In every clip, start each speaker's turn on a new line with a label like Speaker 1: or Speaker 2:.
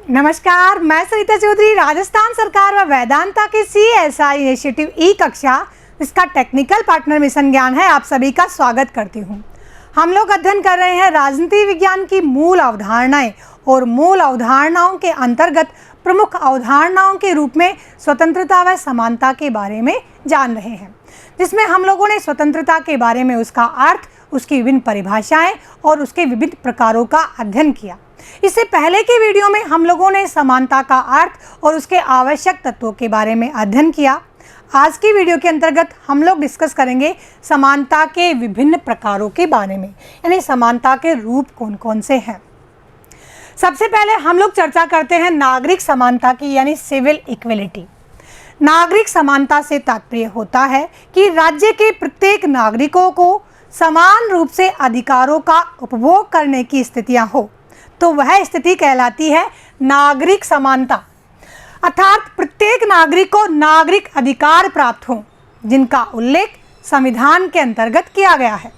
Speaker 1: नमस्कार, मैं सरिता चौधरी राजस्थान सरकार व वेदांता के CSI इनिशिएटिव ई कक्षा इसका टेक्निकल पार्टनर मिशन ज्ञान है। आप सभी का स्वागत करती हूँ। हम लोग अध्ययन कर रहे हैं राजनीति विज्ञान की मूल अवधारणाएं और मूल अवधारणाओं के अंतर्गत प्रमुख अवधारणाओं के रूप में स्वतंत्रता व समानता के बारे में जान रहे हैं, जिसमें हम लोगों ने स्वतंत्रता के बारे में उसका अर्थ, उसकी विभिन्न परिभाषाएं और उसके विभिन्न प्रकारों का अध्ययन किया। इससे पहले के वीडियो में हम लोगों ने समानता का अर्थ और उसके आवश्यक तत्वों के बारे में अध्ययन किया। आज की वीडियो के अंतर्गत हम लोग डिस्कस करेंगे समानता के विभिन्न प्रकारों के बारे में, यानी समानता के रूप कौन कौन से हैं। सबसे पहले हम लोग चर्चा करते हैं नागरिक समानता की, यानी सिविल इक्वलिटी। नागरिक समानता से तात्पर्य होता है कि राज्य के प्रत्येक नागरिकों को समान रूप से अधिकारों का उपभोग करने की स्थितियां हो, तो वह स्थिति कहलाती है नागरिक समानता। अर्थात प्रत्येक नागरिक को नागरिक अधिकार प्राप्त हो जिनका उल्लेख संविधान के अंतर्गत किया गया है।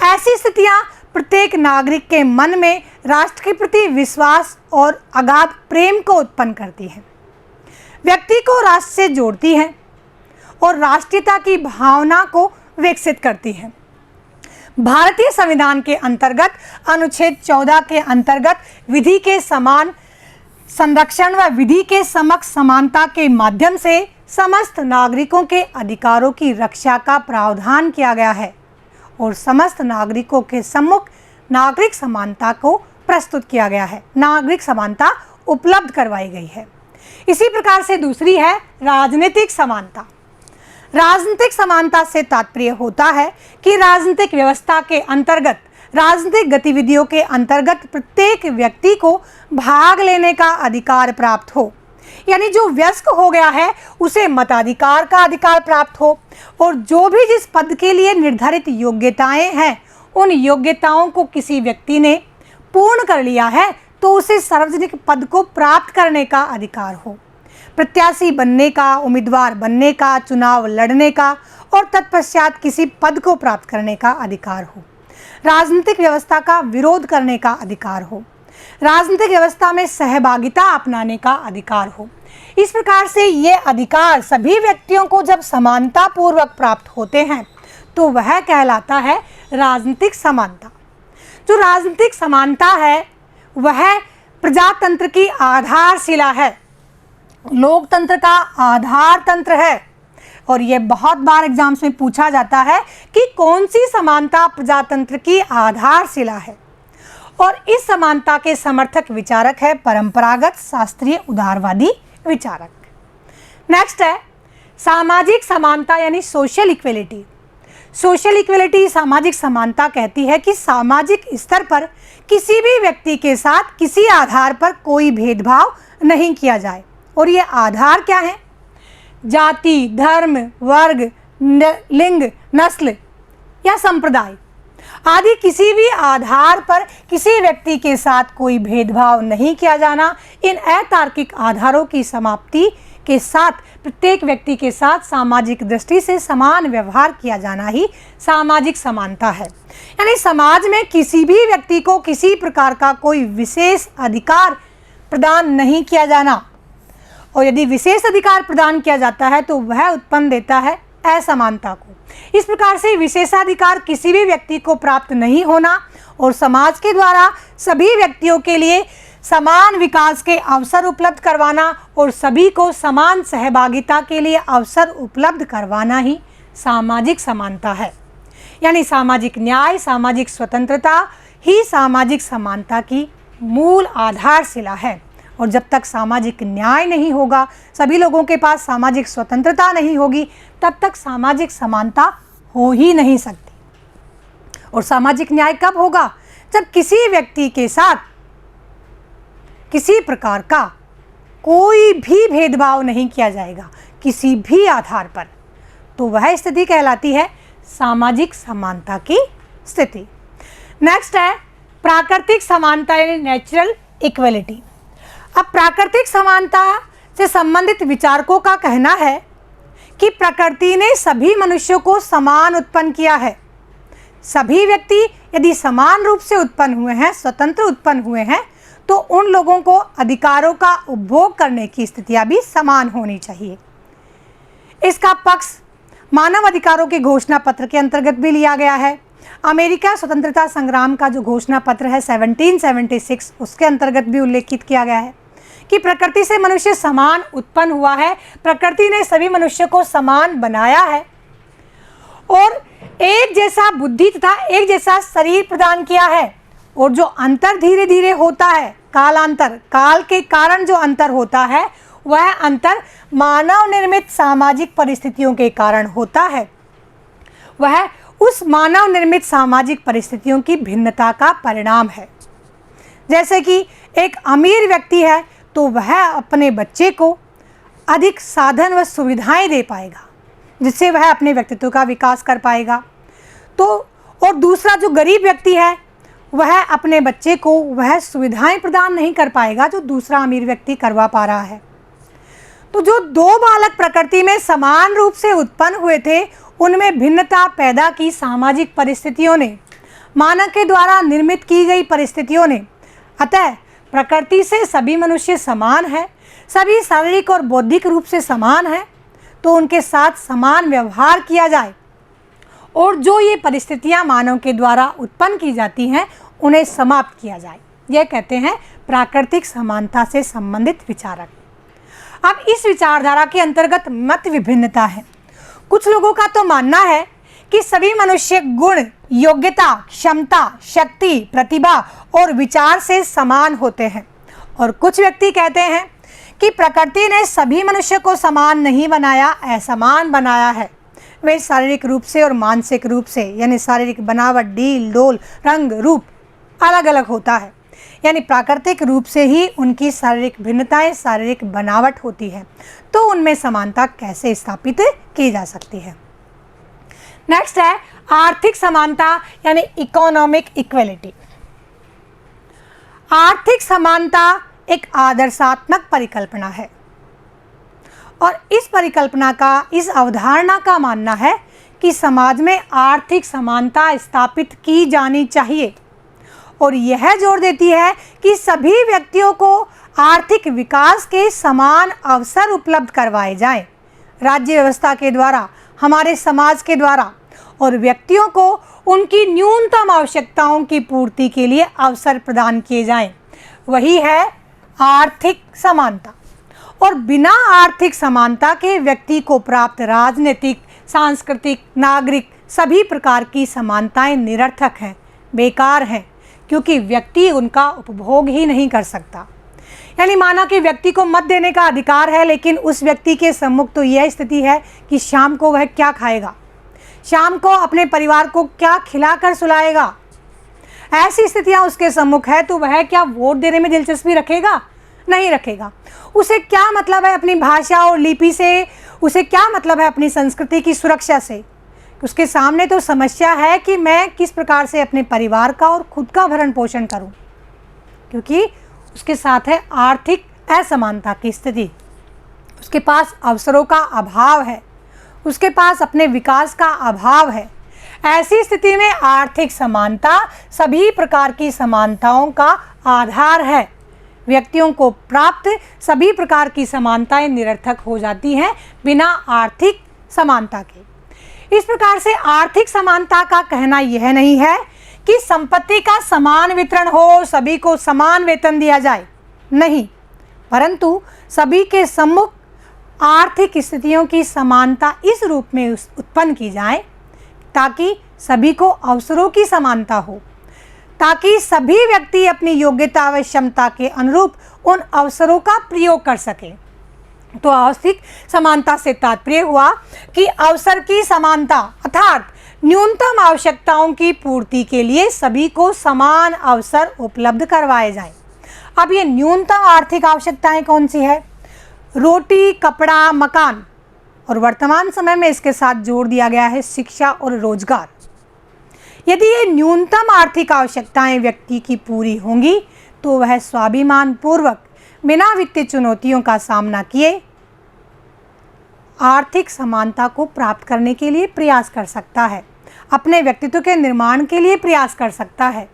Speaker 1: ऐसी स्थितियां प्रत्येक नागरिक के मन में राष्ट्र के प्रति विश्वास और अगाध प्रेम को उत्पन्न करती हैं, व्यक्ति को राष्ट्र से जोड़ती हैं और राष्ट्रीयता की भावना को विकसित करती हैं। भारतीय संविधान के अंतर्गत अनुच्छेद 14 के अंतर्गत विधि के समान संरक्षण व विधि के समक्ष समानता के माध्यम से समस्त नागरिकों के अधिकारों की रक्षा का प्रावधान किया गया है और समस्त नागरिकों के सम्मुख नागरिक समानता को प्रस्तुत किया गया है, नागरिक समानता उपलब्ध करवाई गई है। इसी प्रकार से दूसरी है राजनीतिक समानता। राजनीतिक समानता से तात्पर्य होता है कि राजनीतिक व्यवस्था के अंतर्गत, राजनीतिक गतिविधियों के अंतर्गत प्रत्येक व्यक्ति को भाग लेने का अधिकार प्राप्त हो, यानी जो वयस्क हो गया है उसे मताधिकार का अधिकार प्राप्त हो और जो भी जिस पद के लिए निर्धारित योग्यताएं हैं उन योग्यताओं को किसी व्यक्ति ने पूर्ण कर लिया है तो उसे सार्वजनिक पद को प्राप्त करने का अधिकार हो, प्रत्याशी बनने का, उम्मीदवार बनने का, चुनाव लड़ने का और तत्पश्चात किसी पद को प्राप्त करने का अधिकार हो, राजनीतिक व्यवस्था का विरोध करने का अधिकार हो, राजनीतिक व्यवस्था में सहभागिता अपनाने का अधिकार हो। इस प्रकार से ये अधिकार सभी व्यक्तियों को जब समानता पूर्वक प्राप्त होते हैं तो वह कहलाता है राजनीतिक समानता। जो राजनीतिक समानता है वह प्रजातंत्र की आधारशिला है, लोकतंत्र का आधार तंत्र है और यह बहुत बार एग्जाम्स में पूछा जाता है कि कौन सी समानता प्रजातंत्र की आधारशिला है। और इस समानता के समर्थक विचारक है परंपरागत शास्त्रीय उदारवादी विचारक। नेक्स्ट है सामाजिक समानता, यानी सोशल इक्वलिटी। सोशल इक्वलिटी सामाजिक समानता कहती है कि सामाजिक स्तर पर किसी भी व्यक्ति के साथ किसी आधार पर कोई भेदभाव नहीं किया जाए। और ये आधार क्या है? जाति, धर्म, वर्ग, लिंग, नस्ल या संप्रदाय आदि किसी भी आधार पर किसी व्यक्ति के साथ कोई भेदभाव नहीं किया जाना। इन अतार्किक आधारों की समाप्ति के साथ प्रत्येक व्यक्ति के साथ सामाजिक दृष्टि से समान व्यवहार किया जाना ही सामाजिक समानता है। यानी समाज में किसी भी व्यक्ति को किसी प्रकार का कोई विशेष अधिकार प्रदान नहीं किया जाना, और यदि विशेष अधिकार प्रदान किया जाता है तो वह उत्पन्न देता है असमानता को। इस प्रकार से विशेषाधिकार किसी भी व्यक्ति को प्राप्त नहीं होना और समाज के द्वारा सभी व्यक्तियों के लिए समान विकास के अवसर उपलब्ध करवाना और सभी को समान सहभागिता के लिए अवसर उपलब्ध करवाना ही सामाजिक समानता है। यानी सामाजिक न्याय, सामाजिक स्वतंत्रता ही सामाजिक समानता की मूल आधारशिला है। और जब तक सामाजिक न्याय नहीं होगा, सभी लोगों के पास सामाजिक स्वतंत्रता नहीं होगी, तब तक सामाजिक समानता हो ही नहीं सकती। और सामाजिक न्याय कब होगा? जब किसी व्यक्ति के साथ किसी प्रकार का कोई भी भेदभाव नहीं किया जाएगा किसी भी आधार पर, तो वह स्थिति कहलाती है सामाजिक समानता की स्थिति। नेक्स्ट है प्राकृतिक समानता, यानी नेचुरल इक्वलिटी। अब प्राकृतिक समानता से संबंधित विचारकों का कहना है कि प्रकृति ने सभी मनुष्यों को समान उत्पन्न किया है। सभी व्यक्ति यदि समान रूप से उत्पन्न हुए हैं, स्वतंत्र उत्पन्न हुए हैं, तो उन लोगों को अधिकारों का उपभोग करने की स्थितियां भी समान होनी चाहिए। इसका पक्ष मानव अधिकारों के घोषणा पत्र के अंतर्गत भी लिया गया है। अमेरिका स्वतंत्रता संग्राम का जो घोषणा पत्र है 1776, उसके अंतर्गत भी उल्लेखित किया गया है कि प्रकृति से मनुष्य समान उत्पन्न हुआ है, प्रकृति ने सभी मनुष्य को समान बनाया है और एक जैसा बुद्धि तथा एक जैसा शरीर प्रदान किया है। और जो अंतर धीरे धीरे होता है, कालांतर, काल के कारण जो अंतर होता है, वह अंतर मानव निर्मित सामाजिक परिस्थितियों के कारण होता है। वह उस मानव निर्मित सामाजिक परिस्थितियों की भिन्नता का परिणाम है। जैसे कि एक अमीर व्यक्ति है तो वह अपने बच्चे को अधिक साधन व सुविधाएं दे पाएगा, जिससे वह अपने व्यक्तित्व का विकास कर पाएगा। तो और दूसरा जो गरीब व्यक्ति है वह अपने बच्चे को वह सुविधाएं प्रदान नहीं कर पाएगा जो दूसरा अमीर व्यक्ति करवा पा रहा है। तो जो दो बालक प्रकृति में समान रूप से उत्पन्न हुए थे, उनमें भिन्नता पैदा की सामाजिक परिस्थितियों ने, मानव के द्वारा निर्मित की गई परिस्थितियों ने। अतः प्रकृति से सभी मनुष्य समान है, सभी शारीरिक और बौद्धिक रूप से समान है, तो उनके साथ समान व्यवहार किया जाए और जो ये परिस्थितियां मानव के द्वारा उत्पन्न की जाती हैं उन्हें समाप्त किया जाए। यह कहते हैं प्राकृतिक समानता से संबंधित विचारक। अब इस विचारधारा के अंतर्गत मत विभिन्नता है। कुछ लोगों का तो मानना है कि सभी मनुष्य गुण, योग्यता, क्षमता, शक्ति, प्रतिभा और विचार से समान होते हैं और कुछ व्यक्ति कहते हैं कि प्रकृति ने सभी मनुष्य को समान नहीं बनाया, असमान बनाया है। वे शारीरिक रूप से और मानसिक रूप से, यानी शारीरिक बनावट, डील डोल, रंग, रूप अलग अलग होता है। यानी प्राकृतिक रूप से ही उनकी शारीरिक भिन्नताएं, शारीरिक बनावट होती है, तो उनमें समानता कैसे स्थापित की जा सकती है। नेक्स्ट है आर्थिक समानता यानी इकोनॉमिक इक्वलिटी। आर्थिक समानता एक आदर्शात्मक परिकल्पना है और इस परिकल्पना का, इस अवधारणा का मानना है कि समाज में आर्थिक समानता स्थापित की जानी चाहिए और यह जोर देती है कि सभी व्यक्तियों को आर्थिक विकास के समान अवसर उपलब्ध करवाए जाएं, राज्य व्यवस्था के द्वारा, हमारे समाज के द्वारा, और व्यक्तियों को उनकी न्यूनतम आवश्यकताओं की पूर्ति के लिए अवसर प्रदान किए जाएं। वही है आर्थिक समानता। और बिना आर्थिक समानता के व्यक्ति को प्राप्त राजनीतिक, सांस्कृतिक, नागरिक सभी प्रकार की समानताएं निरर्थक हैं, बेकार हैं, क्योंकि व्यक्ति उनका उपभोग ही नहीं कर सकता। यानी माना कि व्यक्ति को मत देने का अधिकार है, लेकिन उस व्यक्ति के सम्मुख तो यह स्थिति है कि शाम को वह क्या खाएगा, शाम को अपने परिवार को क्या खिलाकर सुलाएगा। ऐसी स्थितियां उसके सम्मुख है तो वह क्या वोट देने में दिलचस्पी रखेगा? नहीं रखेगा। उसे क्या मतलब है अपनी भाषा और लिपि से, उसे क्या मतलब है अपनी संस्कृति की सुरक्षा से? उसके सामने तो समस्या है कि मैं किस प्रकार से अपने परिवार का और खुद का भरण पोषण करूं, क्योंकि उसके साथ है आर्थिक असमानता की स्थिति। उसके पास अवसरों का अभाव है, उसके पास अपने विकास का अभाव है। ऐसी स्थिति में आर्थिक समानता सभी प्रकार की समानताओं का आधार है। व्यक्तियों को प्राप्त सभी प्रकार की समानताएं निरर्थक हो जाती हैं बिना आर्थिक समानता के। इस प्रकार से आर्थिक समानता का कहना यह नहीं है कि संपत्ति का समान वितरण हो, सभी को समान वेतन दिया जाए, नहीं, परंतु सभी के सम्मुख आर्थिक स्थितियों की समानता इस रूप में उत्पन्न की जाए ताकि सभी को अवसरों की समानता हो, ताकि सभी व्यक्ति अपनी योग्यता व क्षमता के अनुरूप उन अवसरों का प्रयोग कर सकें। तो आर्थिक समानता से तात्पर्य हुआ कि अवसर की समानता अर्थात न्यूनतम आवश्यकताओं की पूर्ति के लिए सभी को समान अवसर उपलब्ध करवाए जाएं। अब ये न्यूनतम आर्थिक आवश्यकताएं कौन सी है? रोटी, कपड़ा, मकान, और वर्तमान समय में इसके साथ जोड़ दिया गया है शिक्षा और रोजगार। यदि ये न्यूनतम आर्थिक आवश्यकताएं व्यक्ति की पूरी होंगी तो वह स्वाभिमान पूर्वक बिना वित्तीय चुनौतियों का सामना किए आर्थिक समानता को प्राप्त करने के लिए प्रयास कर सकता है, अपने व्यक्तित्व के निर्माण के लिए प्रयास कर सकता है।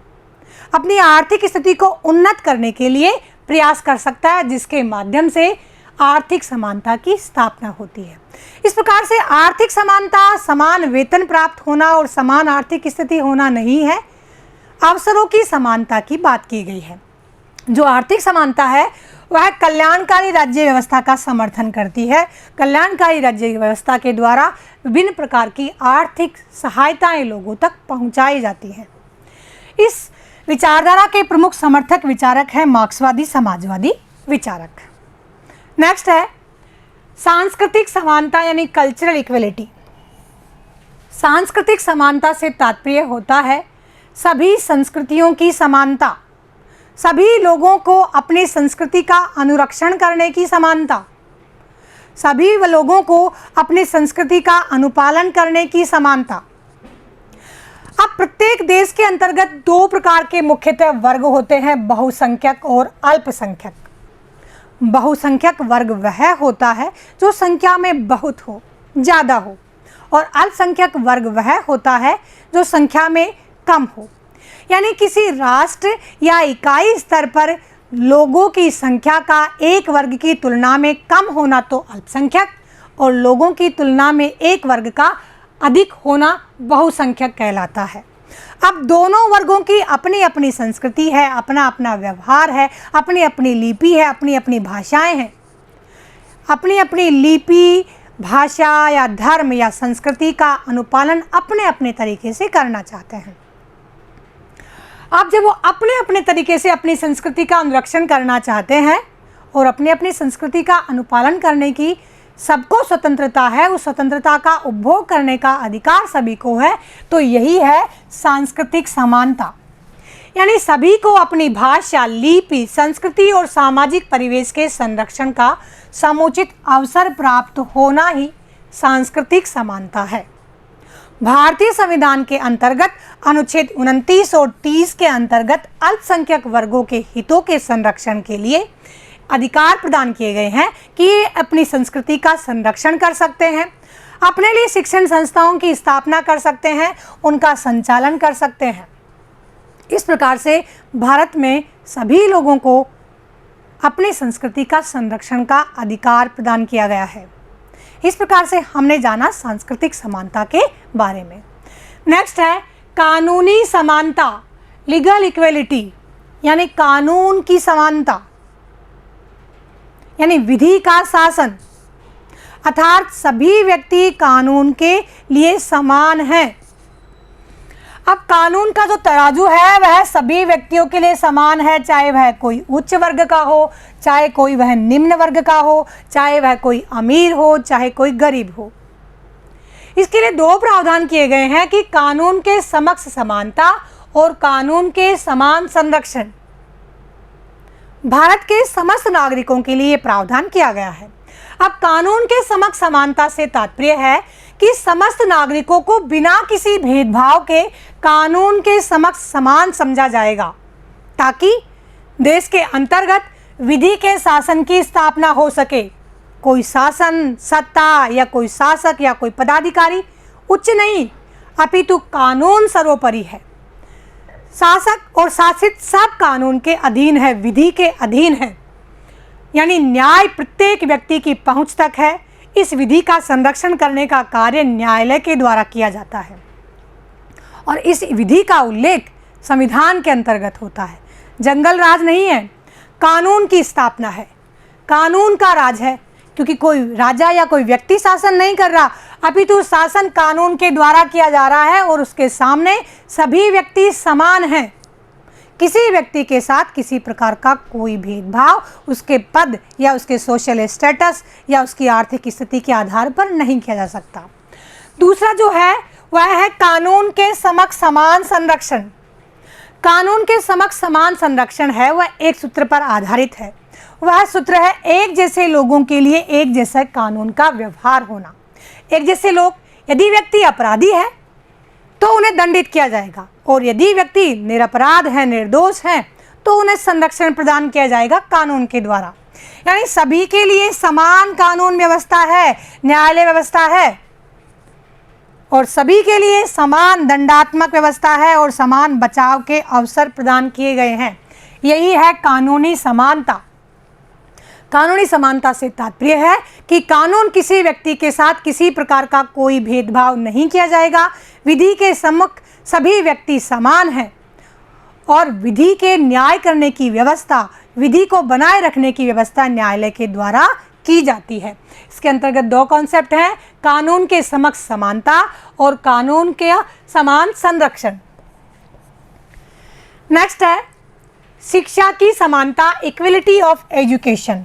Speaker 1: अपनी आर्थिक स्थिति को उन्नत करने के लिए प्रयास कर सकता है, जिसके माध्यम से आर्थिक समानता की स्थापना होती है। इस प्रकार से आर्थिक समानता समान वेतन प्राप्त होना और समान आर्थिक स्थिति होना नहीं है, अवसरों की समानता की बात की गई है। जो आर्थिक समानता है वह कल्याणकारी राज्य व्यवस्था का समर्थन करती है। कल्याणकारी राज्य व्यवस्था के द्वारा विभिन्न प्रकार की आर्थिक सहायताएं लोगों तक पहुंचाई जाती हैं। इस विचारधारा के प्रमुख समर्थक विचारक हैं मार्क्सवादी समाजवादी विचारक। नेक्स्ट है सांस्कृतिक समानता यानी कल्चरल इक्वलिटी। सांस्कृतिक समानता से तात्पर्य होता है सभी संस्कृतियों की समानता, सभी लोगों को अपनी संस्कृति का अनुरक्षण करने की समानता, सभी लोगों को अपनी संस्कृति का अनुपालन करने की समानता। अब प्रत्येक देश के अंतर्गत दो प्रकार के मुख्यतः वर्ग होते हैं, बहुसंख्यक और अल्पसंख्यक। बहुसंख्यक वर्ग वह होता है जो संख्या में बहुत हो, ज़्यादा हो, और अल्पसंख्यक वर्ग वह होता है जो संख्या में कम हो। यानी किसी राष्ट्र या इकाई स्तर पर लोगों की संख्या का एक वर्ग की तुलना में कम होना तो अल्पसंख्यक, और लोगों की तुलना में एक वर्ग का अधिक होना बहुसंख्यक कहलाता है। अब दोनों वर्गों की अपनी अपनी संस्कृति है, अपना अपना व्यवहार है, अपनी अपनी लिपि है, अपनी अपनी भाषाएं हैं। अपनी अपनी लिपि, भाषा या धर्म या संस्कृति का अनुपालन अपने अपने तरीके से करना चाहते हैं। अब जब वो अपने अपने तरीके से अपनी संस्कृति का अनुरक्षण करना चाहते हैं और अपनी अपनी संस्कृति का अनुपालन करने की सबको स्वतंत्रता है, उस स्वतंत्रता का उपभोग करने का अधिकार सभी को है, तो यही है सांस्कृतिक समानता। यानी सभी को अपनी भाषा, लिपि, संस्कृति और सामाजिक परिवेश के संरक्षण का समुचित अवसर प्राप्त होना ही सांस्कृतिक समानता है। भारतीय संविधान के अंतर्गत अनुच्छेद 29 और 30 के अंतर्गत अल्पसंख्यक वर्गों के हितों के संरक्षण के लिए अधिकार प्रदान किए गए हैं कि ये अपनी संस्कृति का संरक्षण कर सकते हैं, अपने लिए शिक्षण संस्थाओं की स्थापना कर सकते हैं, उनका संचालन कर सकते हैं। इस प्रकार से भारत में सभी लोगों को अपनी संस्कृति का संरक्षण का अधिकार प्रदान किया गया है। इस प्रकार से हमने जाना सांस्कृतिक समानता के बारे में। नेक्स्ट है कानूनी समानता, लीगल इक्वलिटी, यानी कानून की समानता, यानी विधि का शासन, अर्थात सभी व्यक्ति कानून के लिए समान हैं। अब कानून का जो तराजू है वह सभी व्यक्तियों के लिए समान है, चाहे वह कोई उच्च वर्ग का हो, चाहे कोई वह निम्न वर्ग का हो, चाहे वह कोई अमीर हो, चाहे कोई गरीब हो। इसके लिए दो प्रावधान किए गए हैं कि कानून के समक्ष समानता और कानून के समान संरक्षण। भारत के समस्त नागरिकों के लिए प्रावधान किया गया है। अब कानून के समक्ष समानता से तात्पर्य है कि समस्त नागरिकों को बिना किसी भेदभाव के कानून के समक्ष समान समझा जाएगा, ताकि देश के अंतर्गत विधि के शासन की स्थापना हो सके। कोई शासन सत्ता या कोई शासक या कोई पदाधिकारी उच्च नहीं, अपितु कानून सर्वोपरि है। शासक और शासित सब कानून के अधीन है, विधि के अधीन है। यानी न्याय प्रत्येक व्यक्ति की पहुंच तक है। इस विधि का संरक्षण करने का कार्य न्यायालय के द्वारा किया जाता है और इस विधि का उल्लेख संविधान के अंतर्गत होता है। जंगल राज नहीं है, कानून की स्थापना है, कानून का राज है, क्योंकि कोई राजा या कोई व्यक्ति शासन नहीं कर रहा, अपितु शासन कानून के द्वारा किया जा रहा है और उसके सामने सभी व्यक्ति समान हैं। किसी व्यक्ति के साथ किसी प्रकार का कोई भेदभाव उसके पद या उसके सोशल स्टेटस या उसकी आर्थिक स्थिति के आधार पर नहीं किया जा सकता। दूसरा जो है वह है कानून के समक्ष समान संरक्षण। कानून के समक्ष समान संरक्षण है वह एक सूत्र पर आधारित है। वह सूत्र है एक जैसे लोगों के लिए एक जैसा कानून का व्यवहार होना। एक जैसे लोग, यदि व्यक्ति अपराधी है तो उन्हें दंडित किया जाएगा, और यदि व्यक्ति निरपराध है, निर्दोष है, तो उन्हें संरक्षण प्रदान किया जाएगा कानून के द्वारा। यानी सभी के लिए समान कानून व्यवस्था है, न्यायालय व्यवस्था है। और सभी के लिए समान दंडात्मक व्यवस्था है और समान बचाव के अवसर प्रदान किए गए हैं। यही है कानूनी समानता। कानूनी समानता से तात्पर्य है कि कानून किसी व्यक्ति के साथ किसी प्रकार का कोई भेदभाव नहीं किया जाएगा। विधि के सम्मुख सभी व्यक्ति समान हैं और विधि के न्याय करने की व्यवस्था, विधि को बनाए रखने की व्यवस्था न्यायालय के द्वारा की जाती है। इसके अंतर्गत दो कॉन्सेप्ट हैं, कानून के समक्ष समानता और कानून के समान संरक्षण। नेक्स्ट है शिक्षा की समानता, इक्वलिटी ऑफ एजुकेशन।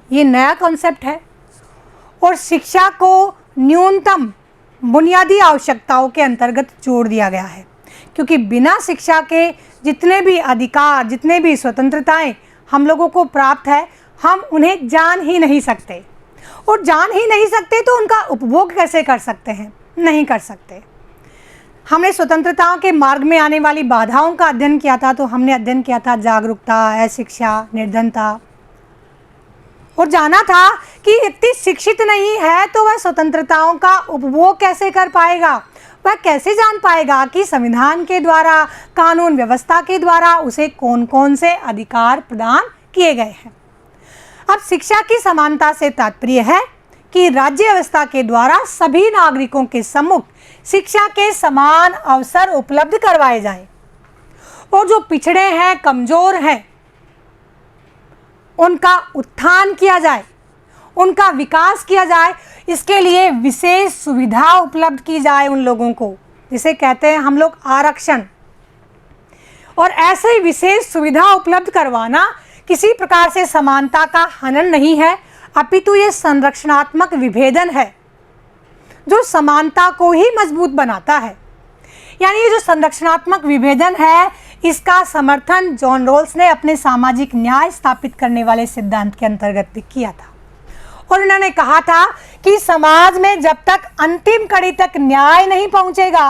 Speaker 1: ये नया कॉन्सेप्ट है और शिक्षा को न्यूनतम बुनियादी आवश्यकताओं के अंतर्गत जोड़ दिया गया है, क्योंकि बिना शिक्षा के जितने भी अधिकार, जितने भी स्वतंत्रताएं हम लोगों को प्राप्त है, हम उन्हें जान ही नहीं सकते। और जान ही नहीं सकते तो उनका उपभोग कैसे कर सकते हैं? नहीं कर सकते। हमने स्वतंत्रताओं के मार्ग में आने वाली बाधाओं का अध्ययन किया था, तो हमने अध्ययन किया था जागरूकता, अशिक्षा, निर्धनता, और जाना था कि व्यक्ति शिक्षित नहीं है तो वह स्वतंत्रताओं का उपभोग कैसे कर पाएगा, वह कैसे जान पाएगा कि संविधान के द्वारा, कानून व्यवस्था के द्वारा उसे कौन कौन से अधिकार प्रदान किए गए हैं। अब शिक्षा की समानता से तात्पर्य है कि राज्य व्यवस्था के द्वारा सभी नागरिकों के सम्मुख शिक्षा के समान अवसर उपलब्ध करवाए जाएं और जो पिछड़े हैं, कमजोर हैं, उनका उत्थान किया जाए, उनका विकास किया जाए। इसके लिए विशेष सुविधा उपलब्ध की जाए उन लोगों को, जिसे कहते हैं हम लोग आरक्षण। और ऐसे ही विशेष सुविधा उपलब्ध करवाना किसी प्रकार से समानता का हनन नहीं है, अपितु ये संरक्षणात्मक विभेदन है जो समानता को ही मजबूत बनाता है। यानी ये जो संरक्षणात्मक विभेदन है, इसका समर्थन जॉन रॉल्स ने अपने सामाजिक न्याय स्थापित करने वाले सिद्धांत के अंतर्गत भी किया था। और उन्होंने कहा था कि समाज में जब तक अंतिम कड़ी तक न्याय नहीं पहुंचेगा,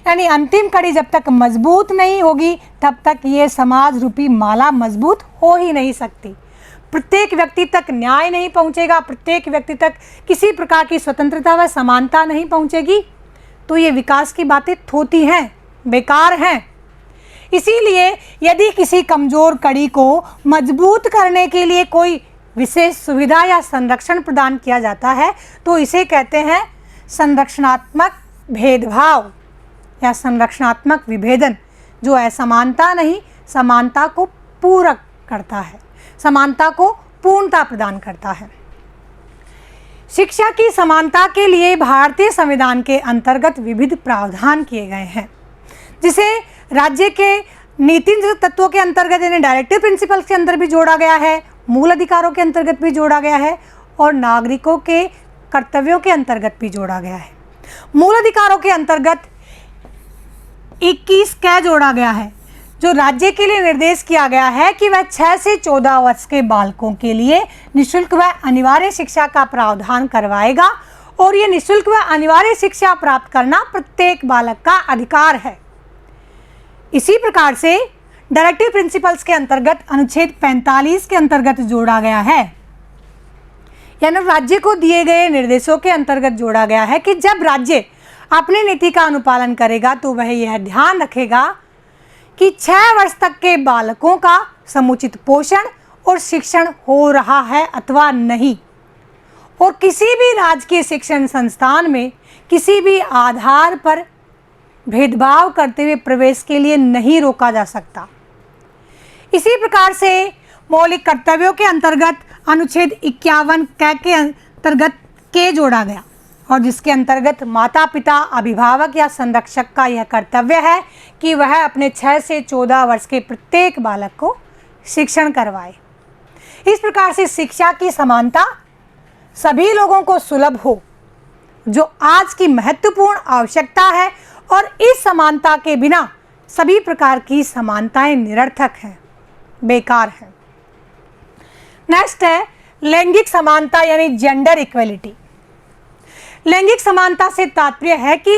Speaker 1: यानी अंतिम कड़ी जब तक मजबूत नहीं होगी, तब तक ये समाज रूपी माला मजबूत हो ही नहीं सकती। प्रत्येक व्यक्ति तक न्याय नहीं पहुंचेगा, प्रत्येक व्यक्ति तक किसी प्रकार की स्वतंत्रता व समानता नहीं पहुंचेगी, तो ये विकास की बातें थोती हैं, बेकार हैं। इसीलिए यदि किसी कमजोर कड़ी को मजबूत करने के लिए कोई विशेष सुविधा या संरक्षण प्रदान किया जाता है, तो इसे कहते हैं संरक्षणात्मक भेदभाव या संरक्षणात्मक विभेदन, जो असमानता नहीं, समानता को पूरक करता है, समानता को पूर्णता प्रदान करता है। शिक्षा की समानता के लिए भारतीय संविधान के अंतर्गत विविध प्रावधान किए गए हैं, जिसे राज्य के नीति तत्वों के अंतर्गत यानी डायरेक्टिव प्रिंसिपल्स के अंदर भी जोड़ा गया है, मूल अधिकारों के अंतर्गत भी जोड़ा गया है और नागरिकों के कर्तव्यों के अंतर्गत भी जोड़ा गया है। मूल अधिकारों के अंतर्गत 21 क्या जोड़ा गया है, जो राज्य के लिए निर्देश किया गया है कि वह 6 से 14 वर्ष के बालकों के लिए निःशुल्क व अनिवार्य शिक्षा का प्रावधान करवाएगा और ये निःशुल्क व अनिवार्य शिक्षा प्राप्त करना प्रत्येक बालक का अधिकार है। इसी प्रकार से डायरेक्टिव प्रिंसिपल्स के अंतर्गत अनुच्छेद 45 के अंतर्गत जोड़ा गया है, यानी राज्य को दिए गए निर्देशों के अंतर्गत जोड़ा गया है कि जब राज्य अपनी नीति का अनुपालन करेगा तो वह यह ध्यान रखेगा कि 6 वर्ष तक के बालकों का समुचित पोषण और शिक्षण हो रहा है अथवा नहीं, और किसी भी राजकीय शिक्षण संस्थान में किसी भी आधार पर भेदभाव करते हुए प्रवेश के लिए नहीं रोका जा सकता। इसी प्रकार से मौलिक कर्तव्यों के अंतर्गत अनुच्छेद 51 के अंतर्गत के जोड़ा गया और जिसके अंतर्गत माता पिता, अभिभावक या संरक्षक का यह कर्तव्य है कि वह अपने 6 से 14 वर्ष के प्रत्येक बालक को शिक्षण करवाए। इस प्रकार से शिक्षा की समानता सभी लोगों को सुलभ हो, जो आज की महत्वपूर्ण आवश्यकता है, और इस समानता के बिना सभी प्रकार की समानताएं निरर्थक हैं, बेकार हैं। नेक्स्ट है लैंगिक समानता यानी जेंडर इक्वलिटी। लैंगिक समानता से तात्पर्य है कि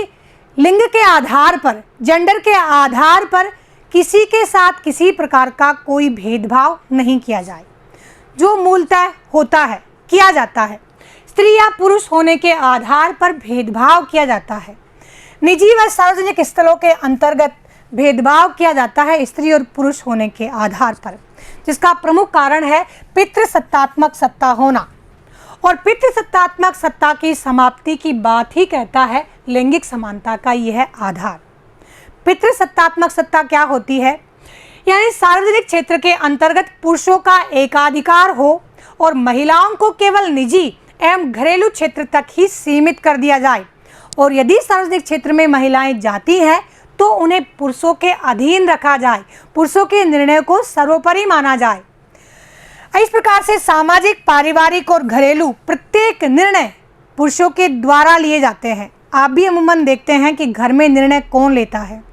Speaker 1: लिंग के आधार पर, जेंडर के आधार पर किसी के साथ किसी प्रकार का कोई भेदभाव नहीं किया जाए, जो मूलतः होता है, किया जाता है। स्त्री या पुरुष होने के आधार पर भेदभाव किया जाता है। निजी व सार्वजनिक स्थलों के अंतर्गत भेदभाव किया जाता है स्त्री और पुरुष होने के आधार पर, जिसका प्रमुख कारण है पितृसत्तात्मक सत्ता होना। और पितृसत्तात्मक सत्ता की समाप्ति की बात ही कहता है लैंगिक समानता का यह आधार। पितृसत्तात्मक सत्ता क्या होती है? यानी सार्वजनिक क्षेत्र के अंतर्गत पुरुषों का एकाधिकार हो और महिलाओं को केवल निजी एवं घरेलू क्षेत्र तक ही सीमित कर दिया जाए, और यदि सार्वजनिक क्षेत्र में महिलाएं जाती हैं तो उन्हें पुरुषों के अधीन रखा जाए, पुरुषों के निर्णय को सर्वोपरि माना जाए। इस प्रकार से सामाजिक, पारिवारिक और घरेलू प्रत्येक निर्णय पुरुषों के द्वारा लिए जाते हैं। आप भी अमूमन देखते हैं कि घर में निर्णय कौन लेता है,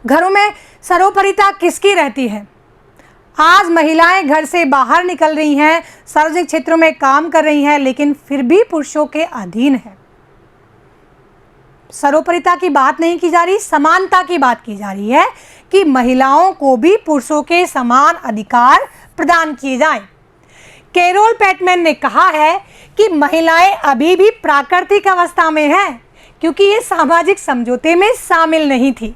Speaker 1: घरों में सर्वोपरिता किसकी रहती है। आज महिलाएं घर से बाहर निकल रही हैं, सार्वजनिक क्षेत्रों में काम कर रही हैं, लेकिन फिर भी पुरुषों के अधीन है। सर्वोपरिता की बात नहीं की जा रही, समानता की बात की जा रही है कि महिलाओं को भी पुरुषों के समान अधिकार प्रदान किए जाएं। कैरोल पेटमैन ने कहा है कि महिलाएं अभी भी प्राकृतिक अवस्था में हैं, क्योंकि ये सामाजिक समझौते में शामिल नहीं थी।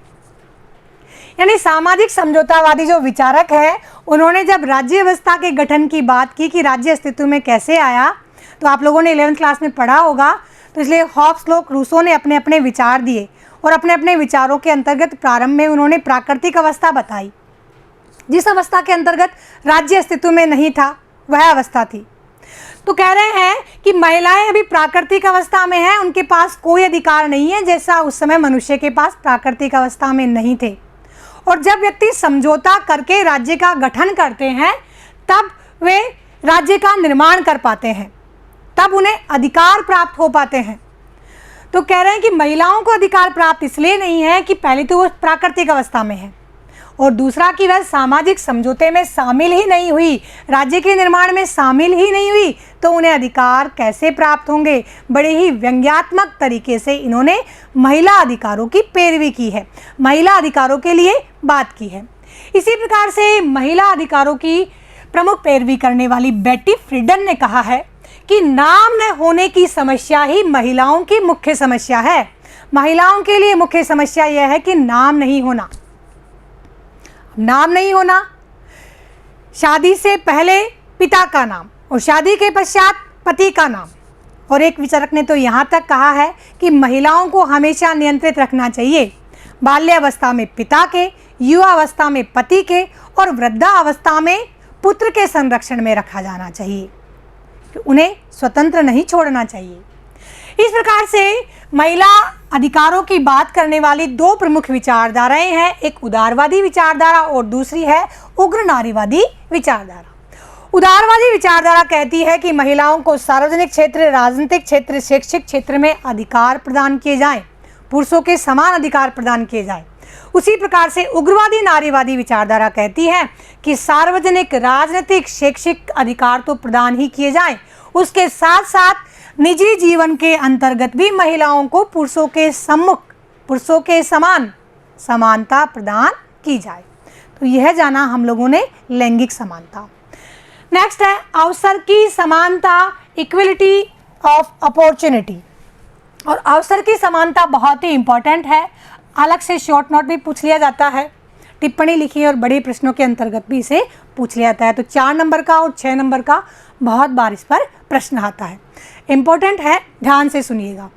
Speaker 1: यानी सामाजिक समझौतावादी जो विचारक हैं, उन्होंने जब राज्य व्यवस्था के गठन की बात की कि राज्य अस्तित्व में कैसे आया, तो आप लोगों ने 11th क्लास में पढ़ा होगा, तो इसलिए हॉब्स, लोक, रूसो ने अपने अपने विचार दिए और अपने अपने विचारों के अंतर्गत प्रारंभ में उन्होंने प्राकृतिक अवस्था बताई। जिस अवस्था के अंतर्गत राज्य अस्तित्व में नहीं था वह अवस्था थी। तो कह रहे हैं कि महिलाएं अभी प्राकृतिक अवस्था में हैं, उनके पास कोई अधिकार नहीं है, जैसा उस समय मनुष्य के पास प्राकृतिक अवस्था में नहीं थे। और जब व्यक्ति समझौता करके राज्य का गठन करते हैं तब वे राज्य का निर्माण कर पाते हैं, तब उन्हें अधिकार प्राप्त हो पाते हैं। तो कह रहे हैं कि महिलाओं को अधिकार प्राप्त इसलिए नहीं है कि पहले तो वो प्राकृतिक अवस्था में है, और दूसरा कि वह सामाजिक समझौते में शामिल ही नहीं हुई, राज्य के निर्माण में शामिल ही नहीं हुई, तो उन्हें अधिकार कैसे प्राप्त होंगे। बड़े ही व्यंग्यात्मक तरीके से इन्होंने महिला अधिकारों की पैरवी की है, महिला अधिकारों के लिए बात की है। इसी प्रकार से महिला अधिकारों की प्रमुख पैरवी करने वाली बेटी फ्रीडन ने कहा है कि नाम न होने की समस्या ही महिलाओं की मुख्य समस्या है। महिलाओं के लिए मुख्य समस्या यह है कि नाम नहीं होना। नाम नहीं होना, शादी से पहले पिता का नाम और शादी के पश्चात पति का नाम। और एक विचारक ने तो यहाँ तक कहा है कि महिलाओं को हमेशा नियंत्रित रखना चाहिए। बाल्यावस्था में पिता के, युवावस्था में पति के और वृद्धावस्था में पुत्र के संरक्षण में रखा जाना चाहिए, उन्हें स्वतंत्र नहीं छोड़ना चाहिए। इस प्रकार से महिला अधिकारों की बात करने वाली दो प्रमुख विचारधाराएं हैं, एक उदारवादी विचारधारा और दूसरी है उग्र नारीवादी विचारधारा। उदारवादी विचारधारा कहती है कि महिलाओं को सार्वजनिक क्षेत्र, राजनीतिक क्षेत्र, शैक्षिक क्षेत्र में अधिकार प्रदान किए जाएं, पुरुषों के समान अधिकार प्रदान किए जाएं। उसी प्रकार से उग्रवादी नारीवादी विचारधारा कहती है कि सार्वजनिक, राजनीतिक, शैक्षिक अधिकार तो प्रदान ही किए जाएं, उसके साथ साथ निजी जीवन के अंतर्गत भी महिलाओं को पुरुषों के सम्मुख, पुरुषों के समान समानता प्रदान की जाए। तो यह जाना हम लोगों ने लैंगिक समानता। नेक्स्ट है अवसर की समानता, इक्वलिटी ऑफ अपॉर्चुनिटी। और अवसर की समानता बहुत ही इंपॉर्टेंट है, अलग से शॉर्ट नोट भी पूछ लिया जाता है, टिप्पणी लिखी और बड़े प्रश्नों के अंतर्गत भी इसे पूछ लिया जाता है। तो 4 नंबर का और 6 नंबर का बहुत बार इस पर प्रश्न आता है, इंपॉर्टेंट है, ध्यान से सुनिएगा।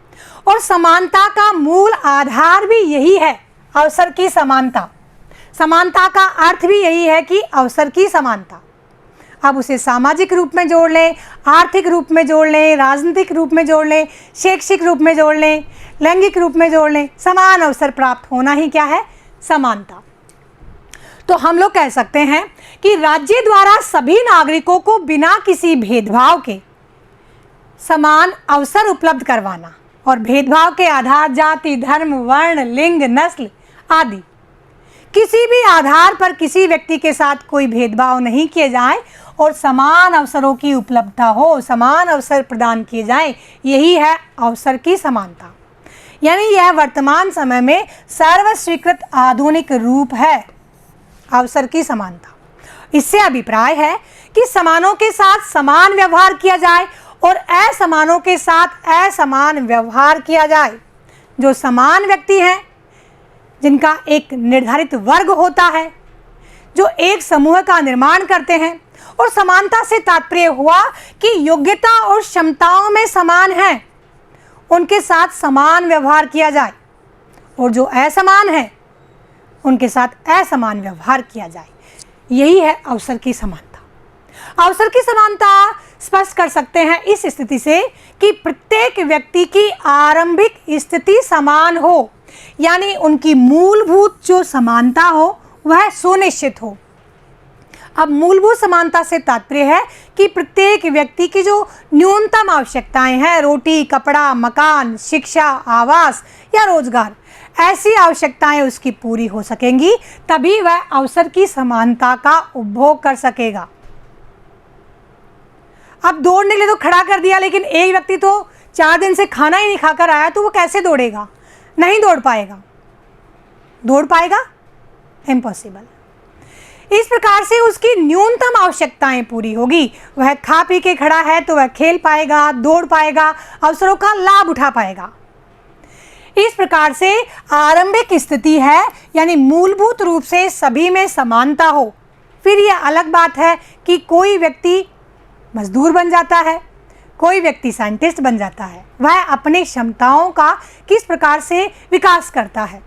Speaker 1: और समानता का मूल आधार भी यही है, अवसर की समानता। समानता का अर्थ भी यही है कि अवसर की समानता। अब उसे सामाजिक रूप में जोड़ लें, आर्थिक रूप में जोड़ लें, राजनीतिक रूप में जोड़ लें, शैक्षिक रूप में जोड़ लें, लैंगिक रूप में जोड़ लें, समान अवसर प्राप्त होना ही क्या है? समानता। तो हम लोग कह सकते हैं कि राज्य द्वारा सभी नागरिकों को बिना किसी भेदभाव के समान अवसर उपलब्ध करवाना और भेदभाव के आधार जाति, धर्म, वर्ण, लिंग, नस्ल आदि किसी भी आधार पर किसी व्यक्ति के साथ कोई भेदभाव नहीं किए जाए और समान अवसरों की उपलब्धता हो, समान अवसर प्रदान किए जाएं, यही है अवसर की समानता। यानी यह वर्तमान समय में सर्वस्वीकृत आधुनिक रूप है अवसर की समानता। इससे अभिप्राय है कि समानों के साथ समान व्यवहार किया जाए और असमानों के साथ असमान व्यवहार किया जाए। जो समान व्यक्ति हैं, जिनका एक निर्धारित वर्ग होता है, जो एक समूह का निर्माण करते हैं, और समानता से तात्पर्य हुआ कि योग्यता और क्षमताओं में समान है, उनके साथ समान व्यवहार किया जाए, और जो असमान है उनके साथ असमान व्यवहार किया जाए। यही है अवसर की समानता। अवसर की समानता स्पष्ट कर सकते हैं इस स्थिति से कि प्रत्येक व्यक्ति की आरंभिक स्थिति समान हो, यानी उनकी मूलभूत जो समानता हो वह सुनिश्चित हो। अब मूलभूत समानता से तात्पर्य है कि प्रत्येक व्यक्ति की जो न्यूनतम आवश्यकताएं हैं, रोटी, कपड़ा, मकान, शिक्षा, आवास या रोजगार, ऐसी आवश्यकताएं उसकी पूरी हो सकेंगी, तभी वह अवसर की समानता का उपभोग कर सकेगा। अब दौड़ने के लिए तो खड़ा कर दिया, लेकिन एक व्यक्ति तो 4 दिन से खाना ही नहीं खाकर आया, तो वो कैसे दौड़ेगा? नहीं दौड़ पाएगा। दौड़ पाएगा? इम्पॉसिबल। इस प्रकार से उसकी न्यूनतम आवश्यकताएं पूरी होगी। वह खा पी के खड़ा है तो वह खेल पाएगा, दौड़ पाएगा, अवसरों का लाभ उठा पाएगा। इस प्रकार से आरंभिक स्थिति है, यानी मूलभूत रूप से सभी में समानता हो। फिर यह अलग बात है कि कोई व्यक्ति मजदूर बन जाता है, कोई व्यक्ति साइंटिस्ट बन जाता है, वह अपनी क्षमताओं का किस प्रकार से विकास करता है।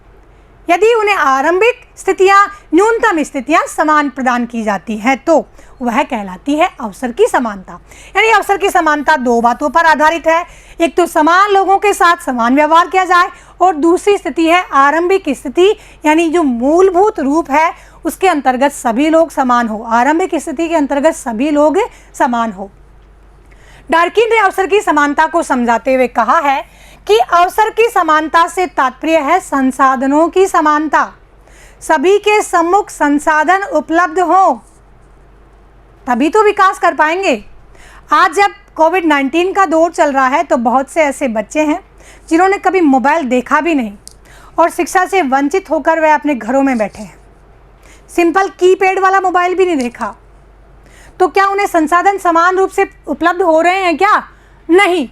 Speaker 1: यदि उन्हें आरंभिक स्थितियां, न्यूनतम स्थितियां समान प्रदान की जाती हैं तो वह कहलाती है अवसर की समानता। यानी अवसर की समानता 2 बातों पर आधारित है। एक तो समान लोगों के साथ समान व्यवहार किया जाए, और दूसरी स्थिति है आरंभिक स्थिति, यानी जो मूलभूत रूप है उसके अंतर्गत सभी लोग समान हो। आरंभिक स्थिति के अंतर्गत सभी लोग समान हो। डार्किन ने अवसर की समानता को समझाते हुए कहा है कि अवसर की समानता से तात्पर्य है संसाधनों की समानता। सभी के सम्मुख संसाधन उपलब्ध हो, तभी तो विकास कर पाएंगे। आज जब कोविड-19 का दौर चल रहा है तो बहुत से ऐसे बच्चे हैं जिन्होंने कभी मोबाइल देखा भी नहीं और शिक्षा से वंचित होकर वे अपने घरों में बैठे हैं। सिंपल कीपैड वाला मोबाइल भी नहीं देखा, तो क्या उन्हें संसाधन समान रूप से उपलब्ध हो रहे हैं क्या? नहीं।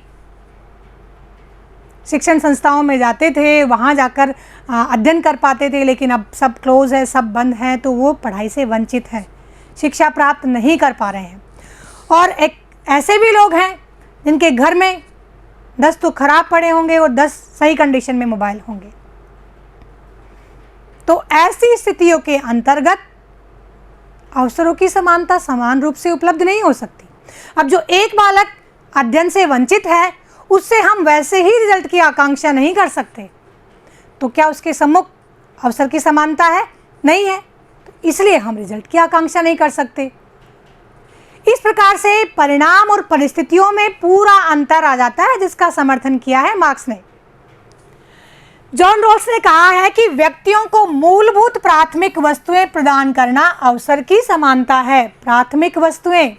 Speaker 1: शिक्षण संस्थाओं में जाते थे, वहाँ जाकर अध्ययन कर पाते थे, लेकिन अब सब क्लोज है, सब बंद है, तो वो पढ़ाई से वंचित हैं, शिक्षा प्राप्त नहीं कर पा रहे हैं। और एक ऐसे भी लोग हैं जिनके घर में 10 तो खराब पड़े होंगे और 10 सही कंडीशन में मोबाइल होंगे। तो ऐसी स्थितियों के अंतर्गत अवसरों की समानता समान रूप से उपलब्ध नहीं हो सकती। अब जो एक बालक अध्ययन से वंचित है, उससे हम वैसे ही रिजल्ट की आकांक्षा नहीं कर सकते, तो क्या उसके सम्मुख अवसर की समानता है? नहीं है, तो इसलिए हम रिजल्ट की आकांक्षा नहीं कर सकते। इस प्रकार से परिणाम और परिस्थितियों में पूरा अंतर आ जाता है, जिसका समर्थन किया है मार्क्स ने। जॉन रॉल्स ने कहा है कि व्यक्तियों को मूलभूत प्राथमिक वस्तुएं प्रदान करना अवसर की समानता है। प्राथमिक वस्तुएं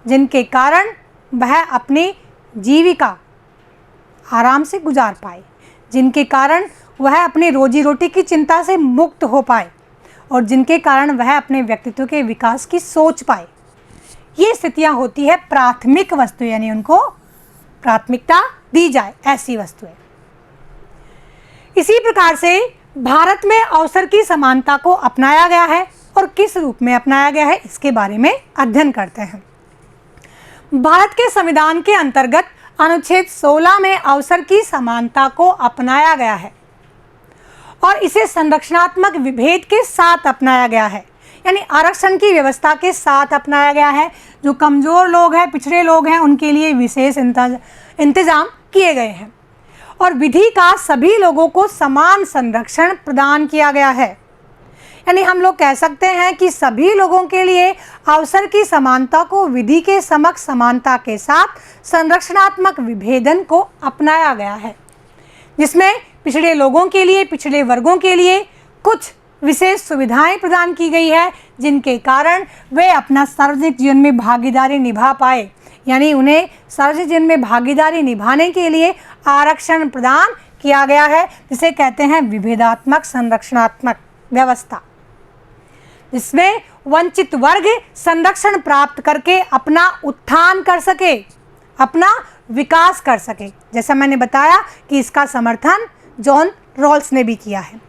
Speaker 1: जिनके कारण वह अपनी जीविका आराम से गुजार पाए, जिनके कारण वह अपनी रोजी रोटी की चिंता से मुक्त हो पाए, और जिनके कारण वह अपने व्यक्तित्व के विकास की सोच पाए। ये स्थितियां होती है प्राथमिक वस्तु, यानी उनको प्राथमिकता दी जाए, ऐसी वस्तुएं। इसी प्रकार से भारत में अवसर की समानता को अपनाया गया है, और किस रूप में अपनाया गया है इसके बारे में अध्ययन करते हैं। भारत के संविधान के अंतर्गत अनुच्छेद 16 में अवसर की समानता को अपनाया गया है, और इसे संरक्षणात्मक विभेद के साथ अपनाया गया है, यानी आरक्षण की व्यवस्था के साथ अपनाया गया है। जो कमज़ोर लोग हैं, पिछड़े लोग हैं, उनके लिए विशेष इंतजाम किए गए हैं, और विधि का सभी लोगों को समान संरक्षण प्रदान किया गया है। यानी हम लोग कह सकते हैं कि सभी लोगों के लिए अवसर की समानता को विधि के समक्ष समानता के साथ संरक्षणात्मक विभेदन को अपनाया गया है, जिसमें पिछड़े लोगों के लिए, पिछड़े वर्गों के लिए कुछ विशेष सुविधाएं प्रदान की गई है, जिनके कारण वे अपना सार्वजनिक जीवन में भागीदारी निभा पाए। यानी उन्हें सार्वजनिक जीवन में भागीदारी निभाने के लिए आरक्षण प्रदान किया गया है, जिसे कहते हैं विभेदात्मक संरक्षणात्मक व्यवस्था। इसमें वंचित वर्ग संरक्षण प्राप्त करके अपना उत्थान कर सके, अपना विकास कर सके। जैसा मैंने बताया कि इसका समर्थन जॉन रॉल्स ने भी किया है।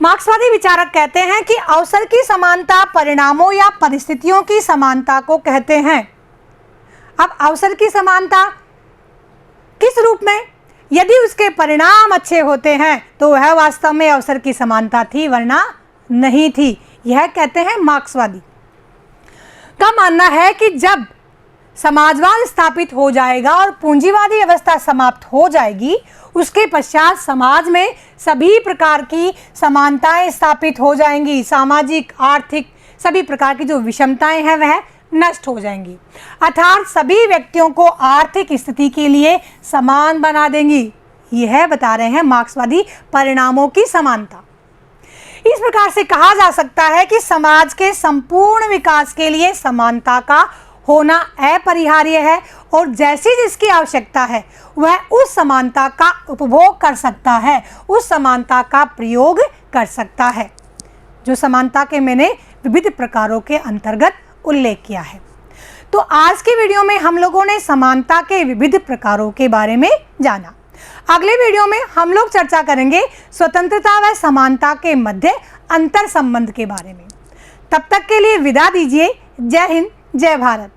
Speaker 1: मार्क्सवादी विचारक कहते हैं कि अवसर की समानता परिणामों या परिस्थितियों की समानता को कहते हैं। अब अवसर की समानता किस रूप में? यदि उसके परिणाम अच्छे होते हैं तो वह वास्तव में अवसर की समानता थी, वरना नहीं थी। यह कहते हैं मार्क्सवादी का मानना है कि जब समाजवाद स्थापित हो जाएगा और पूंजीवादी व्यवस्था समाप्त हो जाएगी, उसके पश्चात समाज में सभी प्रकार की समानताएं स्थापित हो जाएंगी। सामाजिक, आर्थिक सभी प्रकार की जो विषमताएं हैं वह नष्ट हो जाएंगी, अर्थात सभी व्यक्तियों को आर्थिक स्थिति के लिए समान बना देंगी। यह बता रहे हैं मार्क्सवादी परिणामों की समानता। इस प्रकार से कहा जा सकता है कि समाज के संपूर्ण विकास के लिए समानता का होना अपरिहार्य है और जैसी जिसकी आवश्यकता है वह उस समानता का उपभोग कर सकता है, उस समानता का प्रयोग कर सकता है, जो समानता के मैंने विविध प्रकारों के अंतर्गत उल्लेख किया है। तो आज की वीडियो में हम लोगों ने समानता के विविध प्रकारों के बारे में जाना। अगले वीडियो में हम लोग चर्चा करेंगे स्वतंत्रता व समानता के मध्य अंतर संबंध के बारे में। तब तक के लिए विदा दीजिए। जय हिंद, जय भारत।